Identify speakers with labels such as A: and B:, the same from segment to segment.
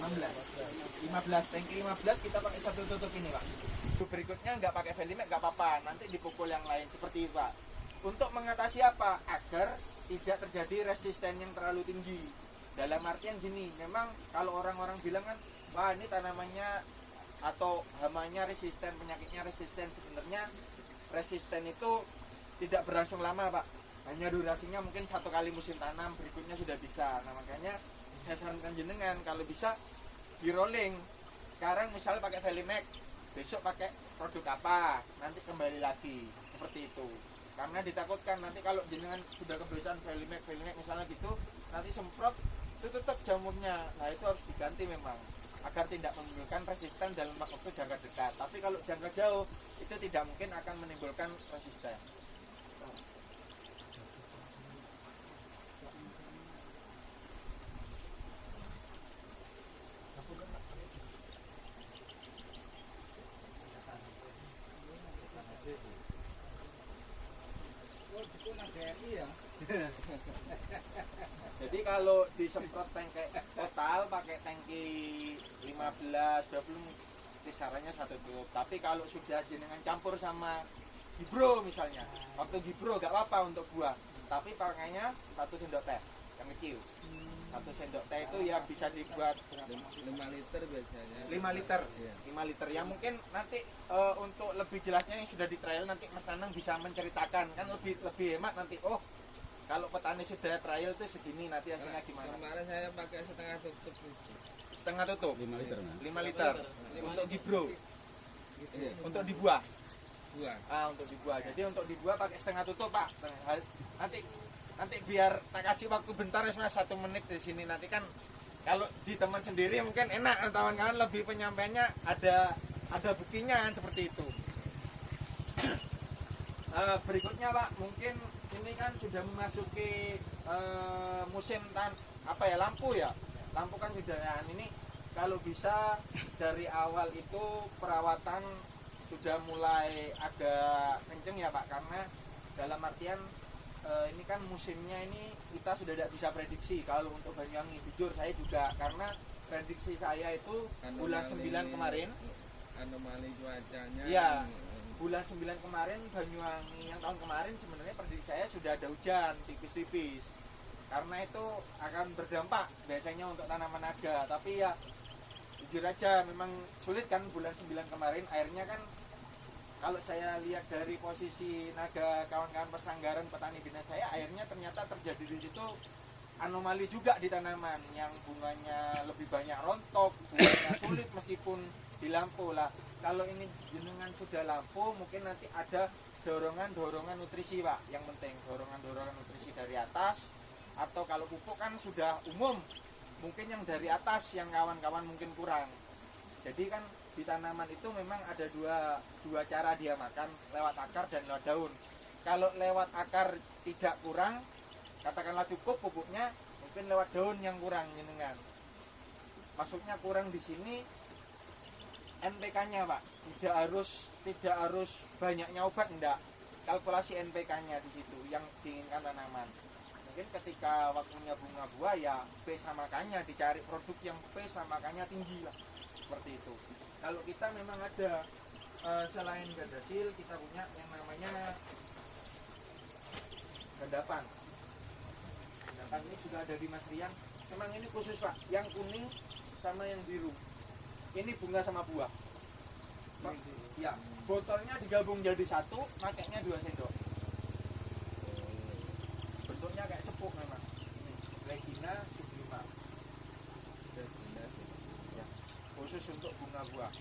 A: 15 tangki 15 kita pakai satu tutup ini Pak. Berikutnya nggak pakai Velimek nggak apa-apa, nanti dipukul yang lain seperti itu Pak. Untuk mengatasi apa? Agar tidak terjadi resisten yang terlalu tinggi. Dalam artian gini, memang kalau orang-orang bilang kan, wah ini tanamannya atau hamanya resisten, penyakitnya resisten. Sebenarnya resisten itu tidak berlangsung lama Pak, hanya durasinya mungkin 1 kali musim tanam, berikutnya sudah bisa. Nah makanya saya sarankan jenengan kalau bisa di rolling. Sekarang misalnya pakai Velimek, besok pakai produk apa, nanti kembali lagi seperti itu. Karena ditakutkan nanti kalau jenengan sudah kebiasaan Velimek misalnya gitu, nanti semprot itu tetap jamurnya. Nah itu harus diganti memang agar tidak menimbulkan resisten dalam waktu jangka dekat. Tapi kalau jangka jauh itu tidak mungkin akan menimbulkan resisten. Jadi kalau disemprot tangki total pakai tangki 15 20 kisarannya 1 tutup. Tapi kalau sudah jenengan campur sama gibro misalnya, waktu gibro gak apa-apa untuk buah, tapi pakainya 1 sendok teh yang kecil. 1 sendok teh itu ya bisa dibuat
B: 5 liter biasanya.
A: 5 liter.
B: Iya.
A: 5 liter ya mungkin nanti untuk lebih jelasnya yang sudah di trial nanti Mas Nanang bisa menceritakan kan lebih hemat nanti. Oh, kalau petani sudah trial itu segini, nanti hasilnya gimana?
B: Kemarin saya pakai setengah tutup itu.
A: Setengah tutup.
C: 5 liter Mas.
A: 5 liter. Untuk gibro.
B: Iya.
A: Untuk dibuah.
B: Buah.
A: Untuk dibuah. Jadi untuk dibuah pakai setengah tutup, Pak. Nanti biar tak kasih waktu bentar ya Mas, 1 menit di sini. Nanti kan kalau di teman sendiri mungkin enak, kawan-kawan lebih penyampaiannya ada buktinya kan seperti itu. Berikutnya Pak, mungkin ini kan sudah memasuki musim lampu ya. Lampu kan sudah ini kalau bisa dari awal itu perawatan sudah mulai agak kenceng ya Pak, karena dalam artian ini kan musimnya ini kita sudah tidak bisa prediksi. Kalau untuk Banyuwangi jujur saya juga, karena prediksi saya itu bulan 9 kemarin
B: anomali cuacanya.
A: Iya. Bulan 9 kemarin Banyuwangi yang tahun kemarin sebenarnya prediksi saya sudah ada hujan tipis-tipis. Karena itu akan berdampak biasanya untuk tanaman naga, tapi ya jujur aja memang sulit kan bulan 9 kemarin. Airnya kan kalau saya lihat dari posisi naga kawan-kawan persanggaran petani binaan saya, airnya ternyata terjadi di situ anomali juga di tanaman yang bunganya lebih banyak rontok, bunganya sulit meskipun di lampu lah. Kalau ini jenengan sudah lampu, mungkin nanti ada dorongan nutrisi Pak. Yang penting dorongan nutrisi dari atas, atau kalau pupuk kan sudah umum, mungkin yang dari atas yang kawan-kawan mungkin kurang. Jadi kan di tanaman itu memang ada dua cara dia makan, lewat akar dan lewat daun. Kalau lewat akar tidak kurang, katakanlah cukup pupuknya, mungkin lewat daun yang kurang jenengan. Maksudnya kurang di sini NPK-nya Pak, tidak harus banyaknya obat, enggak. Kalkulasi NPK-nya di situ yang diinginkan tanaman. Mungkin ketika waktunya bunga buah ya P sama K-nya dicari produk yang P sama K-nya tinggi lah. Seperti itu. Kalau kita memang ada selain Gandasil, kita punya yang namanya Gandapan. Gandapan ini juga ada di Mas Rian. Memang ini khusus Pak, yang kuning sama yang biru. Ini bunga sama buah. Ya, botolnya digabung jadi satu, makainya 2 sendok. Bentuknya kayak cepuk memang. Ini Regina Sublima. Ya, khusus untuk bunga buah.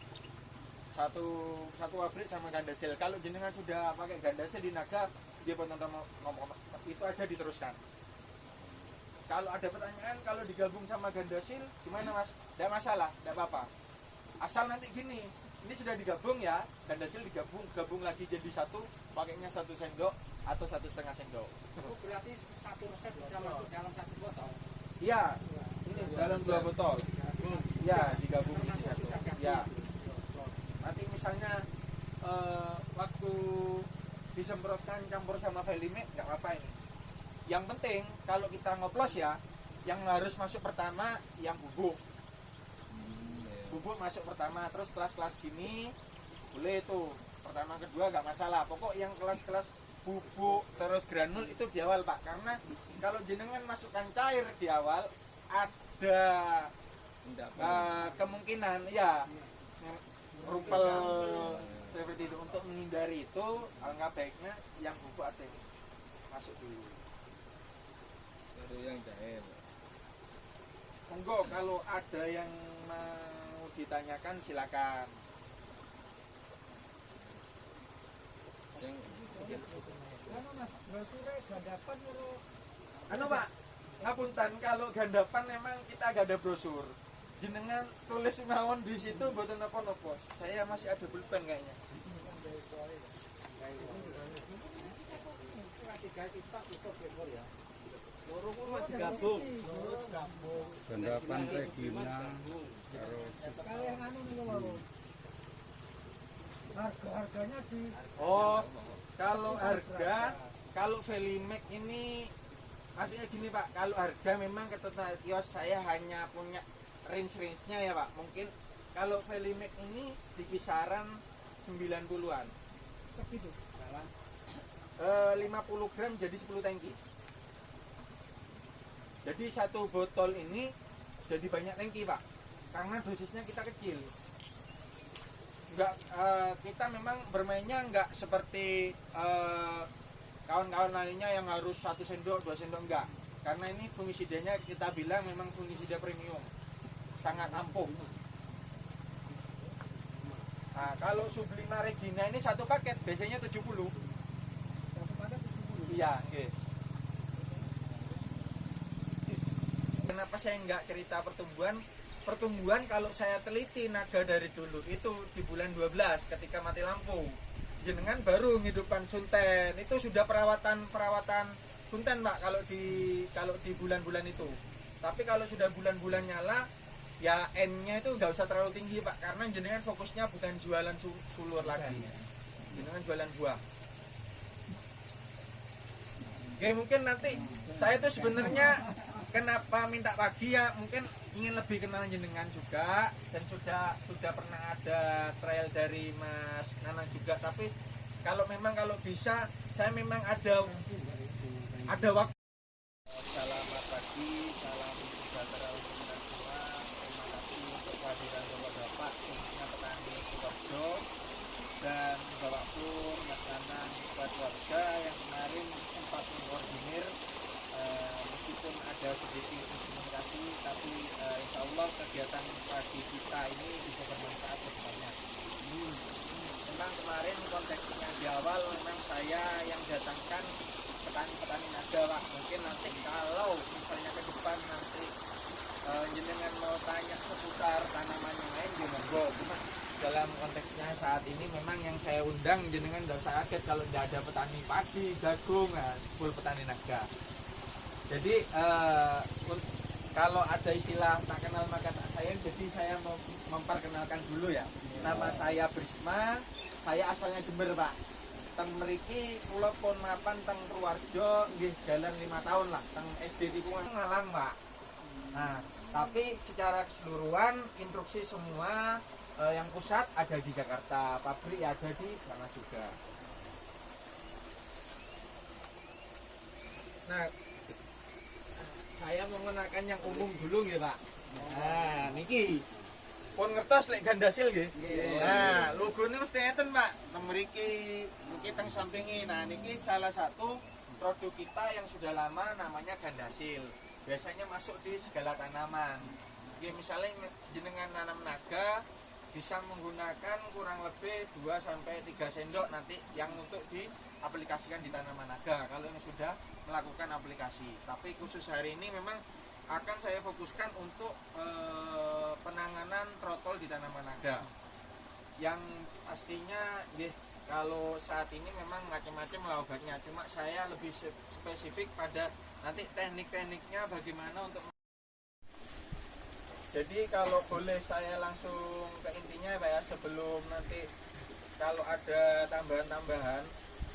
A: Satu pabrik sama Gandasil. Kalau jenengan sudah pakai Gandasil di naga, dia ngomong itu aja diteruskan. Kalau ada pertanyaan, kalau digabung sama Gandasil gimana Mas? Tidak masalah, tidak apa-apa. Asal nanti gini, ini sudah digabung ya, Gandasil gabung lagi jadi satu, pakainya 1 sendok atau 1,5 sendok.
D: Itu berarti 1 resep dalam 1 botol.
A: Iya, ini dalam 2 botol. Ya, digabung jadi satu. Ya. Nanti misalnya waktu disemprotkan campur sama Velimek nggak apa-apa ini. Yang penting kalau kita ngoplos ya, yang harus masuk pertama yang bubuk. bubuk masuk pertama, terus kelas-kelas gini boleh tuh pertama kedua nggak masalah. Pokok yang kelas-kelas bubuk terus granul itu di awal Pak, karena kalau jenengan masukkan cair di awal ada kemungkinan ya rumpel seperti itu. Untuk menghindari itu alangkah baiknya yang bubuk atau masuk dulu.
B: baru yang cair.
A: Monggo kalau ada yang mau ditanyakan silakan. Anu Pak, ngapunten kalau gandapan memang kita gak ada brosur. Jenengan tulis mawon di situ mboten napa-napa. Saya masih ada pulpen kayaknya.
C: Gandapan Regina
D: Harga-harganya di
A: Oh, kalau harga, kalau Velimax ini maksudnya gini Pak, kalau harga memang ketentuan kios saya hanya punya range-nya ya Pak. Mungkin kalau Velimax ini di kisaran 90-an.
D: segitu.
A: 50 gram jadi 10 tangki. Jadi satu botol ini jadi banyak tangki Pak, karena dosisnya kita kecil. Enggak, kita memang bermainnya enggak seperti kawan-kawan lainnya yang harus 1 sendok 2 sendok, enggak, karena ini fungisidanya kita bilang memang fungisida premium, sangat ampuh. Nah, kalau Sublima Regina ini satu paket biasanya 70. Iya, oke. Kenapa saya enggak cerita pertumbuhan? Pertumbuhan kalau saya teliti naga dari dulu itu di bulan 12 ketika mati lampu. Jenengan baru menghidupkan sunten. Itu sudah perawatan sunten Pak kalau di bulan-bulan itu. Tapi kalau sudah bulan-bulan nyala ya N-nya itu nggak usah terlalu tinggi Pak, karena jenengan fokusnya bukan jualan sulur lagi. Jenengan jualan buah. Oke, mungkin nanti saya tuh sebenarnya kenapa minta pagi ya, mungkin ingin lebih kenal jenengan juga, dan sudah pernah ada trial dari Mas Nana juga. Tapi kalau bisa saya memang ada waktu. Selamat pagi, salam sejahtera untuk kita semua. Terima kasih untuk kehadiran Bapak-bapak, khususnya petani Purworejo dan Bapak Pur, Mas Nana, buat warga yang kemarin sempat mengkoordinir. Meskipun ada sedikit komunikasi, tapi insya Allah kegiatan pagi kita ini bisa bermanfaat bagi banyak. Memang kemarin konteksnya di awal memang saya yang datangkan petani-petani naga Pak. Mungkin nanti kalau misalnya ke depan nanti jenengan mau tanya seputar tanaman yang lain ya monggo. Cuma dalam konteksnya saat ini memang yang saya undang jenengan nggak usah kaget kalau tidak ada petani padi, jagung, full petani naga. Jadi kalau ada istilah tak kenal maka tak sayang, jadi saya memperkenalkan dulu ya. Nama saya Brisma, saya asalnya Jember Pak. Teng mriki kula pun mapan teng Purworejo nggih jalan 5 tahun lah, teng SD Tikungan Ngalang Pak. Nah, tapi secara keseluruhan instruksi semua yang pusat ada di Jakarta, pabrik ada di sana juga. Nah, saya menggunakan yang umum dulu ya Pak. Nah, niki pun ngertos lek gandasil nggih. Nah, logone mesti ngeten Pak. Mriki niki teng sampingi. Nah, niki salah satu produk kita yang sudah lama namanya gandasil. Biasanya masuk di segala tanaman. Nggih, misalnya jenengan nanam naga bisa menggunakan kurang lebih 2 sampai 3 sendok nanti yang untuk diaplikasikan di tanaman naga kalau yang sudah melakukan aplikasi. Tapi khusus hari ini memang akan saya fokuskan untuk penanganan trotol di tanaman naga. Yang pastinya kalau saat ini memang macam-macam lah obatnya, cuma saya lebih spesifik pada nanti teknik-tekniknya bagaimana untuk. Jadi kalau boleh saya langsung ke intinya Pak ya, sebelum nanti kalau ada tambahan-tambahan.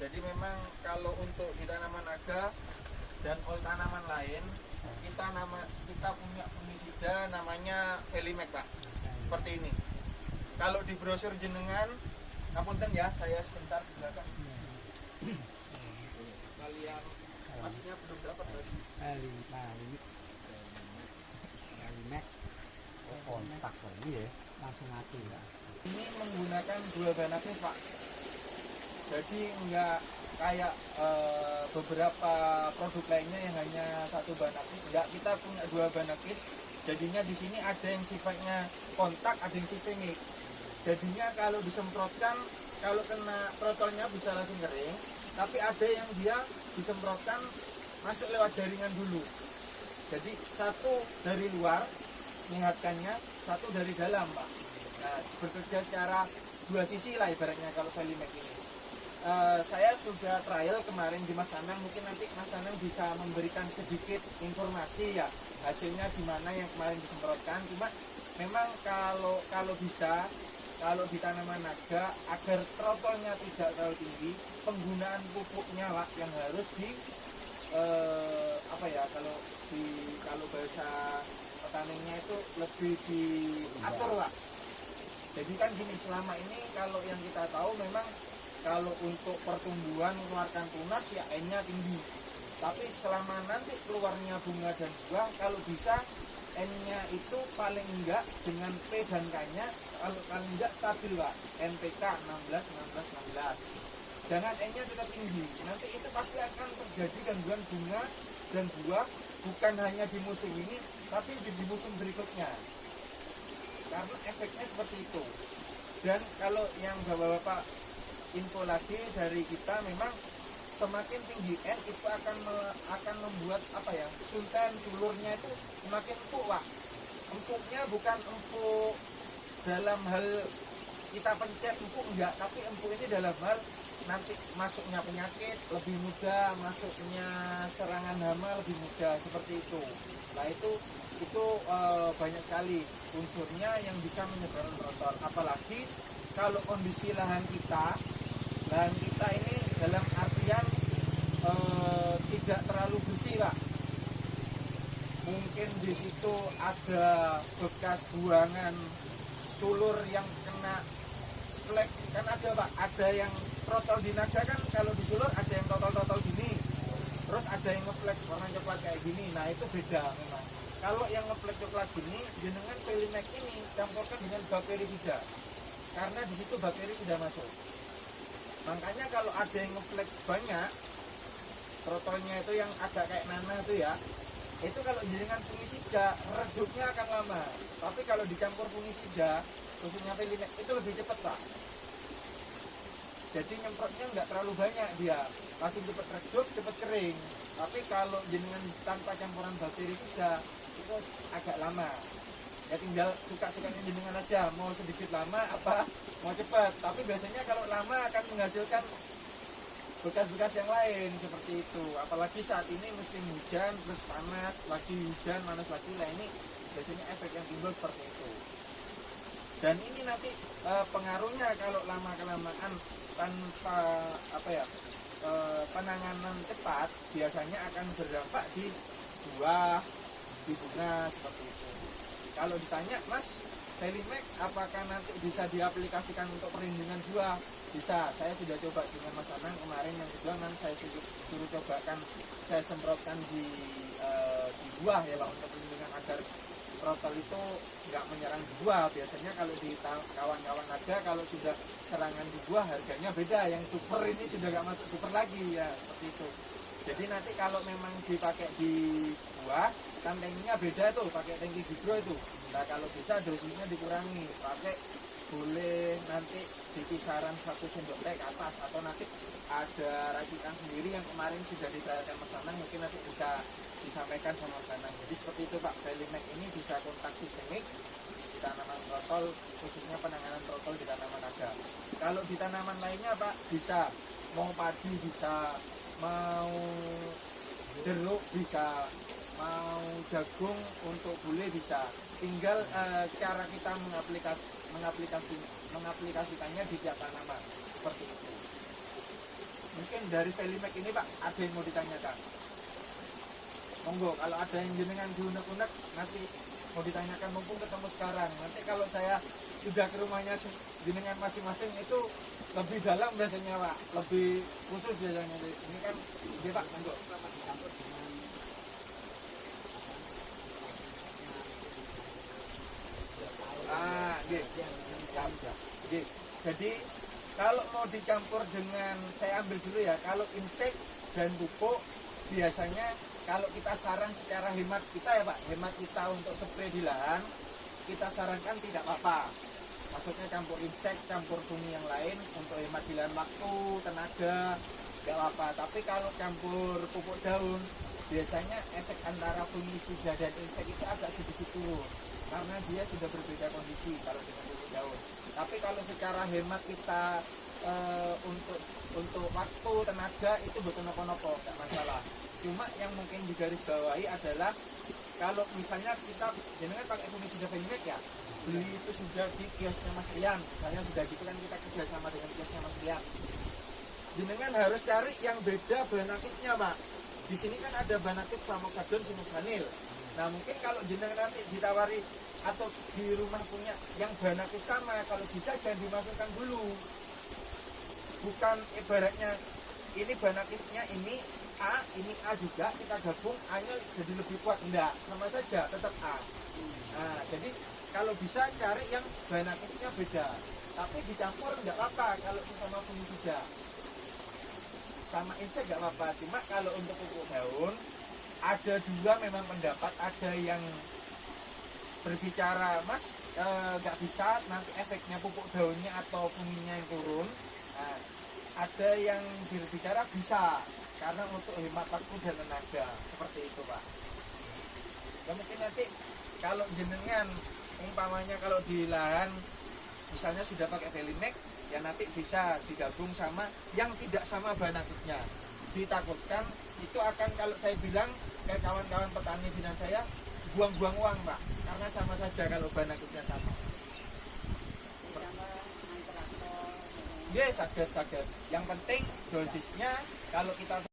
A: Jadi memang kalau untuk di tanaman naga dan tanaman lain kita punya fungisida namanya Velimax Pak. seperti ini. Kalau di brosur jenengan, ngapunten ya, saya sebentar di belakang. Kalian masnya belum dapat lagi.
D: Max kontak lagi ya, langsung mati ya.
A: Ini menggunakan dua bahan aktif Pak. Jadi enggak kayak beberapa produk lainnya yang hanya satu bahan aktif. Enggak, kita punya dua bahan aktif. Jadinya di sini ada yang sifatnya kontak, ada yang sistemik. Jadinya kalau disemprotkan, kalau kena trotolnya bisa langsung kering. Tapi ada yang dia disemprotkan masuk lewat jaringan dulu. Jadi satu dari luar menyehatkannya, satu dari dalam Pak. Nah, bekerja secara dua sisi lah ibaratnya kalau Velimax ini. Saya sudah trial kemarin di Mas Anang, mungkin nanti Mas Anang bisa memberikan sedikit informasi ya hasilnya gimana yang kemarin disemprotkan. Cuma memang kalau bisa, kalau di tanaman naga agar trotolnya tidak terlalu tinggi, penggunaan pupuknya Pak yang harus di kalau bahasa petaninya itu lebih diatur Pak. Jadi kan gini, selama ini kalau yang kita tahu memang kalau untuk pertumbuhan mengeluarkan tunas ya N-nya tinggi. Tapi selama nanti keluarnya bunga dan buah, kalau bisa N-nya itu paling enggak dengan P dan K-nya kalau paling enggak stabil Pak. NPK 16, 16, 16. Jangan N-nya tetap tinggi. Nanti itu pasti akan terjadi gangguan bunga dan buah bukan hanya di musim ini, tapi di musim berikutnya. Karena efeknya seperti itu. Dan kalau yang bapak-bapak info lagi dari kita, memang semakin tinggi N itu akan membuat sunten sulurnya itu semakin empuk Pak. Empuknya bukan empuk dalam hal kita pencet empuk enggak, tapi empuk ini dalam hal nanti masuknya penyakit lebih mudah, masuknya serangan hama lebih mudah, seperti itu. Nah itu banyak sekali unsurnya yang bisa menyebabkan trotol. Apalagi kalau kondisi lahan kita ini dalam artian tidak terlalu bersih Pak. Mungkin di situ ada bekas buangan sulur yang kena flek, kan ada Pak. Ada yang trotol di naga kan, kalau di sulur ada yang totol gini, terus ada yang ngeflek warna coklat kayak gini. Nah itu beda memang. Kalau yang ngeflek coklat gini, jenengan Velimax ini campurkan dengan bakterisida, karena di situ bakteri sudah masuk. Makanya kalau ada yang ngeflek banyak, trotolnya itu yang agak kayak nanah itu ya, itu kalau jenengan fungisida redupnya akan lama. Tapi kalau dicampur fungisida, khususnya Velimax itu lebih cepat Pak. Jadi nyemprotnya nggak terlalu banyak, dia masih cepat redup, cepat kering. Tapi kalau jenengan tanpa campuran bakterisida itu agak lama. Ya tinggal suka-sukanya jenengan aja, mau sedikit lama apa mau cepat. Tapi biasanya kalau lama akan menghasilkan bekas-bekas yang lain seperti itu. Apalagi saat ini musim hujan, terus panas, lagi hujan, panas lagi. Lah ini biasanya efek yang timbul seperti itu. Dan ini nanti pengaruhnya kalau lama-kelamaan tanpa penanganan cepat, biasanya akan berdampak di buah, di bunga, seperti itu. Kalau ditanya, Mas, Velimax apakah nanti bisa diaplikasikan untuk perlindungan buah? Bisa. Saya sudah coba dengan Mas Anang kemarin yang kedua, kan saya suruh cobakan, saya semprotkan di buah ya Pak, untuk perlindungan agar trotol itu nggak menyerang di buah. Biasanya kalau di kawan-kawan naga, kalau sudah serangan di buah harganya beda. Yang super ini sudah nggak masuk super lagi ya, seperti itu. Jadi nanti kalau memang dipakai di buah, kan tankinya beda tuh, pakai tangki hidro itu. Nah kalau bisa dosisnya dikurangi, pakai boleh nanti di kisaran 1 sendok teh ke atas, atau nanti ada racikan sendiri yang kemarin sudah ditrailkan Mas Anang, mungkin nanti bisa disampaikan sama Mas Anang. Jadi seperti itu Pak, Velimax ini bisa kontak sistemik di tanaman trotol, khususnya penanganan trotol di tanaman naga. Kalau di tanaman lainnya Pak, bisa mau padi bisa, mau jeruk bisa, mau jagung untuk bule bisa. Tinggal cara kita mengaplikasikannya di tiap tanaman, seperti itu. Mungkin dari Velimax ini Pak, ada yang mau ditanyakan? Monggo, kalau ada yang jenengan diunek-unek ngasih mau ditanyakan mumpung ketemu sekarang. Nanti kalau saya sudah ke rumahnya jenengan masing-masing itu lebih dalam biasanya Pak, lebih khusus biasanya. Ini kan dia Pak, monggo. Jadi kalau mau dicampur dengan, saya ambil dulu ya, kalau insek dan pupuk biasanya kalau kita saran secara hemat kita ya Pak, hemat kita untuk spray di lahan, kita sarankan tidak apa-apa. Maksudnya campur insek, campur bumi yang lain untuk hemat di lahan waktu, tenaga, tidak apa-apa. Tapi kalau campur pupuk daun, biasanya efek antara fungisida dan insek itu agak sedikit turun karena dia sudah berbeda kondisi kalau dengan pupuk daun. Tapi kalau secara hemat kita untuk waktu, tenaga itu betul nopo-nopo, tidak masalah. Cuma yang mungkin digarisbawahi adalah kalau misalnya kita jenengan pakai fungisida Fenwick ya, beli itu sudah di kiosnya Mas Rian, misalnya sudah gitu kan kita kerjasama dengan kiosnya Mas Rian. Jenengan harus cari yang beda bahan aktifnya Pak. Di sini kan ada bahan aktif Pramoxadon, Sinoxanil. Nah mungkin kalau jenengan nanti ditawari atau di rumah punya yang bahan aktif sama, kalau bisa jangan dimasukkan dulu. Bukan ibaratnya ini bahan aktifnya ini A juga kita gabung A-nya jadi lebih kuat, enggak, sama saja tetap A. Nah jadi kalau bisa cari yang bahan aktifnya beda, tapi dicampur enggak apa-apa kalau sama fungisida sama insek enggak apa-apa. Cuma kalau untuk pupuk daun ada juga memang pendapat, ada yang berbicara Mas nggak bisa nanti efeknya pupuk daunnya atau funginya yang turun. Nah, ada yang berbicara bisa karena untuk hemat waktu dan tenaga, seperti itu Pak. Ya, mungkin nanti kalau jenengan umpamanya kalau di lahan misalnya sudah pakai Felimex, ya nanti bisa digabung sama yang tidak sama bahan aktifnya. Ditakutkan itu akan, kalau saya bilang kayak kawan-kawan petani bilang saya, buang-buang uang Pak, karena sama saja kalau bahan aktifnya sama. Yes, sakit. Yang penting dosisnya kalau kita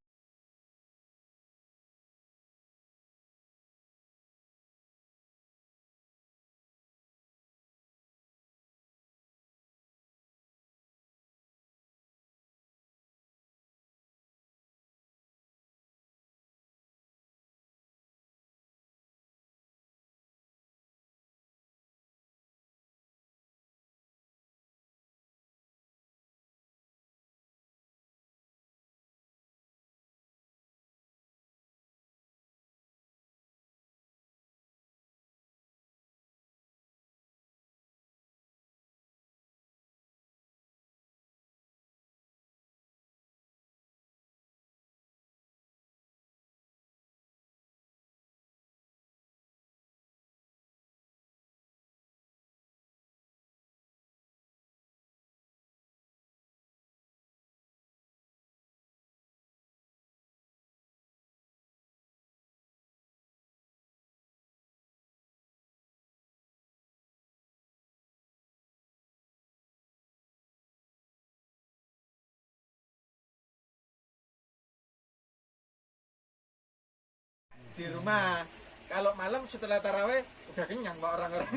A: di rumah, kalau malam setelah taraweh udah kenyang Pak orang-orang.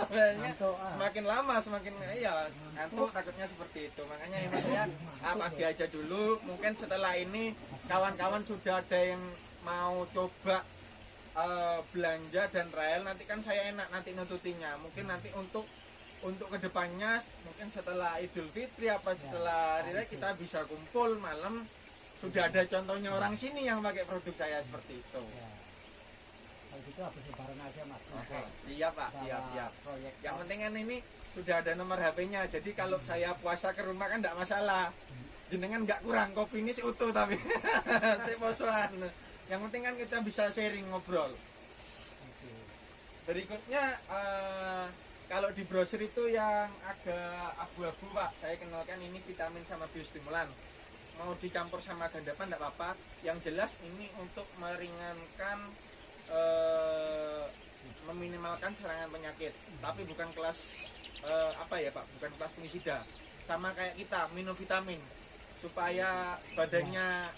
A: Kayaknya semakin lama semakin ngantuk, takutnya seperti itu. Makanya hemat saya pagi aja dulu. Mungkin setelah ini kawan-kawan sudah ada yang mau coba belanja dan trial, nanti kan saya enak nanti nututinya. Mungkin nanti untuk kedepannya mungkin setelah Idul Fitri apa setelah hari raya kita bisa kumpul malam, sudah ada contohnya orang sini yang pakai produk saya seperti itu.
D: Kalau gitu habis lebaran aja Mas.
A: Siap Pak, siap. Yang penting kan ini sudah ada nomor HP-nya, jadi kalau saya puasa ke rumah kan tidak masalah. Jenengan nggak kurang, kopi ini utuh tapi saya posoan. Yang penting kan kita bisa sharing, ngobrol. Berikutnya kalau di brosur itu yang agak abu-abu Pak, saya kenalkan ini vitamin sama biostimulan. Mau dicampur sama gandapan tidak apa-apa. Yang jelas ini untuk meringankan, meminimalkan serangan penyakit, tapi bukan kelas bukan kelas fungisida. Sama kayak kita minum vitamin supaya badannya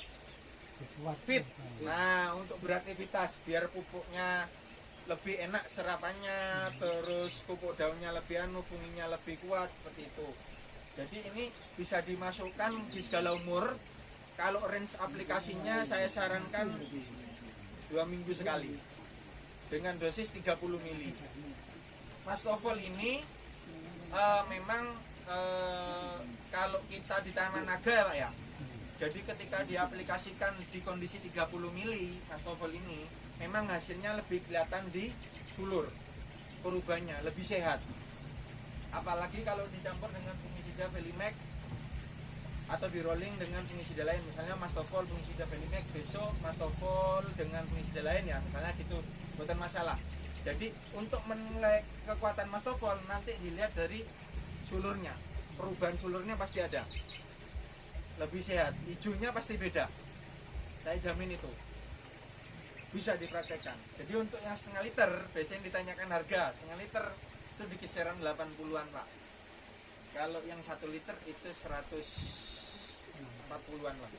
A: fit. Nah, untuk beraktivitas biar pupuknya lebih enak serapannya, terus pupuk daunnya lebih funginya lebih kuat seperti itu. Jadi ini bisa dimasukkan di segala umur. Kalau range aplikasinya saya sarankan 2 minggu sekali dengan dosis 30 mili. Mastofol ini memang kalau kita di Taman Naga ya Pak ya, jadi ketika diaplikasikan di kondisi 30 mili Mastofol ini memang hasilnya lebih kelihatan di sulur, perubahannya lebih sehat. Apalagi kalau dicampur dengan fungisida Velimex atau di rolling dengan fungisida lain, misalnya Mastofol fungisida Velimex, besok Mastofol dengan fungisida lain ya, misalnya gitu, bukan masalah. Jadi untuk menilai kekuatan Mastofol nanti dilihat dari sulurnya, perubahan sulurnya pasti ada, lebih sehat, hijaunya pasti beda, saya jamin itu bisa dipraktekkan. Jadi untuk yang setengah liter, biasanya ditanyakan harga setengah liter itu di kisaran 80-an Pak. Kalau yang 1 liter itu 140-an lah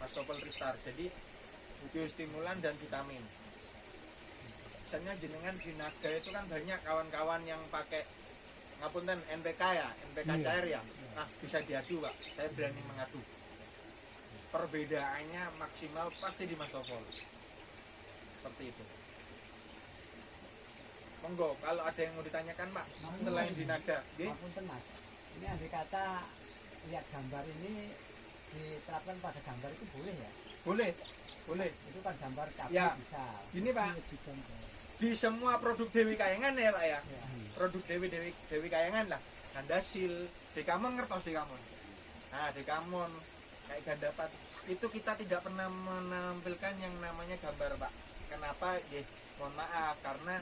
A: Mastofol Tristar. Jadi biostimulan dan vitamin. Misalnya jenengan di Naga itu kan banyak kawan-kawan yang pakai ngapunten NPK ya, NPK cair ya. Nah, bisa diadu Pak, saya berani mengadu. Perbedaannya maksimal pasti di Mastofol. Seperti itu. Monggo, kalau ada yang mau ditanyakan Pak, selain di Naga.
D: Ngapunten Mas, ini andai kata lihat gambar ini diterapkan pada gambar itu boleh ya?
A: Boleh, boleh.
D: Itu kan gambar kabel
A: Ya.
D: bisa.
A: Gini Pak, di semua produk Dewi Kayangan ya Pak ya,
D: Ya.
A: produk Dewi Kayangan lah, Gandasil, Dekamon, ngertos Dekamon. Nah Dekamon kayak Gandapat itu kita tidak pernah menampilkan yang namanya gambar Pak. Kenapa? Ya, mohon maaf, karena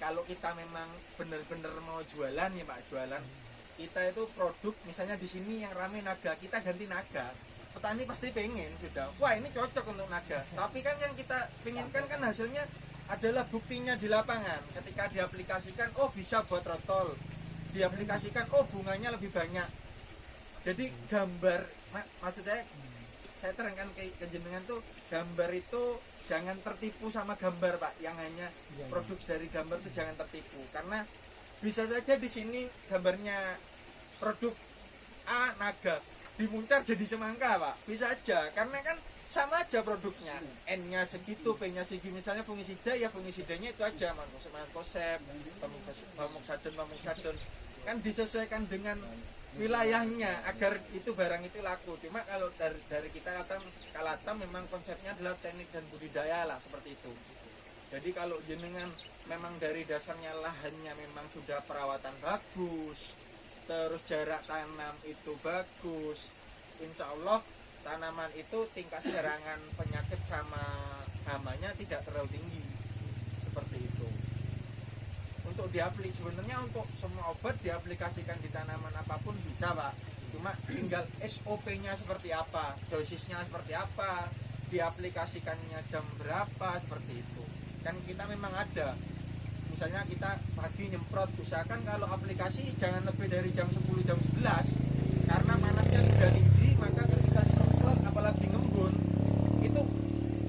A: kalau kita memang benar-benar mau jualan ya Pak, jualan kita itu produk, misalnya di sini yang rame Naga, kita ganti Naga, petani pasti pengen sudah, wah ini cocok untuk Naga, tapi kan yang kita penginkan kan hasilnya adalah buktinya di lapangan. Ketika diaplikasikan, oh bisa buat rotol, diaplikasikan, oh bunganya lebih banyak. Jadi gambar, maksud saya terangkan ke jenengan tuh, gambar itu jangan tertipu sama gambar Pak, yang hanya produk dari gambar itu jangan tertipu, karena bisa saja di sini gambarnya produk A Naga dimuncar jadi semangka Pak, bisa aja, karena kan sama aja produknya, N-nya segitu, P-nya segitu. Misalnya fungisida ya fungisidanya itu aja, mankosep, pamuksadon, kan disesuaikan dengan wilayahnya agar itu barang itu laku. Cuma kalau dari kita Kalatam memang konsepnya adalah teknik dan budidaya lah, seperti itu. Jadi kalau jenengan memang dari dasarnya lahannya memang sudah perawatan bagus, terus jarak tanam itu bagus, insya Allah tanaman itu tingkat serangan penyakit sama hamanya tidak terlalu tinggi, seperti itu. Untuk sebenarnya untuk semua obat diaplikasikan di tanaman apapun bisa Pak, cuma tinggal SOP-nya seperti apa, dosisnya seperti apa, diaplikasikannya jam berapa, seperti itu. Kan kita memang ada, misalnya kita pagi nyemprot, usahakan kalau aplikasi jangan lebih dari jam 10 jam 11, karena panasnya sudah tinggi, maka ketika semprot apalagi ngembun itu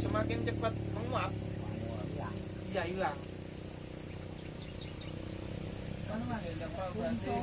A: semakin cepat menguap, ya hilang.
B: Berarti